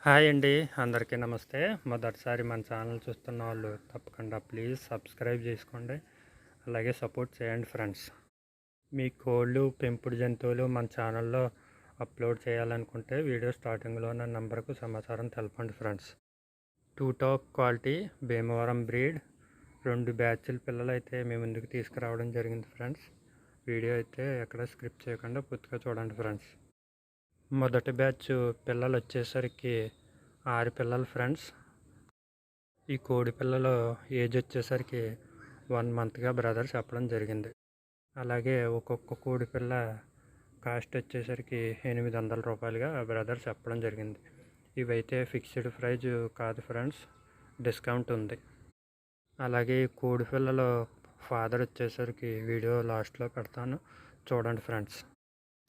Hi అండి. అందరికీ నమస్తే. మొదటిసారి మన ఛానల్ చూస్తున్న వాళ్ళు తప్పకుండా ప్లీజ్ సబ్స్క్రైబ్ చేసుకోండి. అలాగే సపోర్ట్ చేయండి ఫ్రెండ్స్. మీ కోళ్ళు, పెంపుడు జంతువులు మన ఛానల్లో అప్లోడ్ చేయాలనుకుంటే వీడియో స్టార్టింగ్లో ఉన్న నెంబర్కు సమాచారం తెలపండి friends. 2 top quality Bhimavaram breed 2 బ్యాచ్ల పిల్లలు అయితే మీ ముందుకు తీసుకురావడం జరిగింది ఫ్రెండ్స్. వీడియో అయితే ఎక్కడ స్క్రిప్ట్ చేయకుండా పూర్తిగా చూడండి ఫ్రెండ్స్. మొదటి బ్యాచ్ పిల్లలు వచ్చేసరికి 6 పిల్లలు ఫ్రెండ్స్. ఈ కోడి పిల్లలు ఏజ్ వచ్చేసరికి 1 మంత్గా బ్రదర్ చెప్పడం జరిగింది. అలాగే ఒక్కొక్క కోడి పిల్ల కాస్ట్ వచ్చేసరికి 800 రూపాయలుగా బ్రదర్ చెప్పడం జరిగింది. ఇవైతే ఫిక్స్డ్ ప్రైజ్ కాదు ఫ్రెండ్స్, డిస్కౌంట్ ఉంది. అలాగే ఈ కోడి పిల్లలు ఫాదర్ వచ్చేసరికి వీడియో లాస్ట్లో పెడతాను, చూడండి ఫ్రెండ్స్.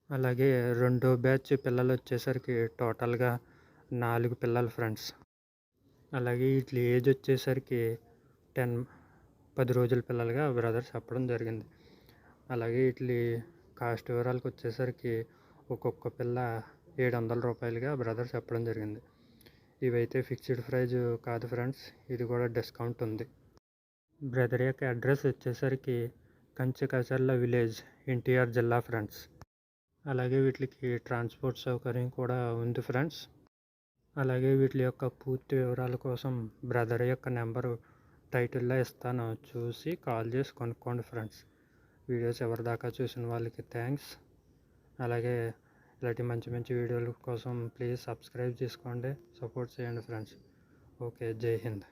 అలాగే రెండో బ్యాచ్ పిల్లలు వచ్చేసరికి టోటల్గా 4 పిల్లలు ఫ్రెండ్స్. అలాగే వీటి ఏజ్ వచ్చేసరికి 10 రోజుల పిల్లలుగా బ్రదర్ చెప్పడం జరిగింది. అలాగే వీటి కాస్ట్ వివరాలకు వచ్చేసరికి ఒక్కొక్క పిల్ల 700 రూపాయలుగా బ్రదర్ చెప్పడం జరిగింది. ఇవైతే ఫిక్స్డ్ ప్రైజ్ కాదు ఫ్రెండ్స్, ఇది కూడా డిస్కౌంట్ ఉంది. బ్రదర్ యొక్క అడ్రస్ వచ్చేసరికి కంచికచర్ల విలేజ్, ఎన్టీఆర్ జిల్లా ఫ్రెండ్స్. అలాగే వీటికి ట్రాన్స్పోర్ట్ సౌకర్యం కూడా ఉంది ఫ్రెండ్స్. అలాగే వీటి యొక్క పూర్తి వివరాల కోసం బ్రదర్ యొక్క నెంబరు టైటిల్లో ఇస్తాను, చూసి కాల్ చేసి కొనుక్కోండి ఫ్రెండ్స్. వీడియోస్ ఎవరిదాకా చూసిన వాళ్ళకి థ్యాంక్స్. అలాగే ఇలాంటి మంచి మంచి వీడియోల కోసం ప్లీజ్ సబ్స్క్రైబ్ చేసుకోండి, సపోర్ట్ చేయండి ఫ్రెండ్స్. ఓకే, జై హింద్.